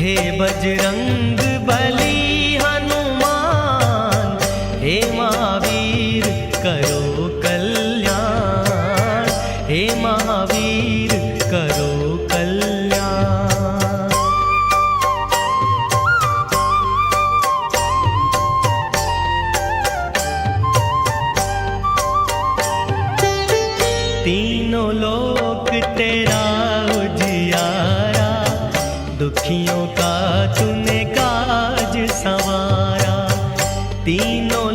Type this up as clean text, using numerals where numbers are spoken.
हे बजरंग बली हनुमान, हे महावीर करो कल्याण, हे महावीर करो कल्याण। तीनों लोक तेरा उजियारा, दुखियों का तूने काज संवारा। तीनों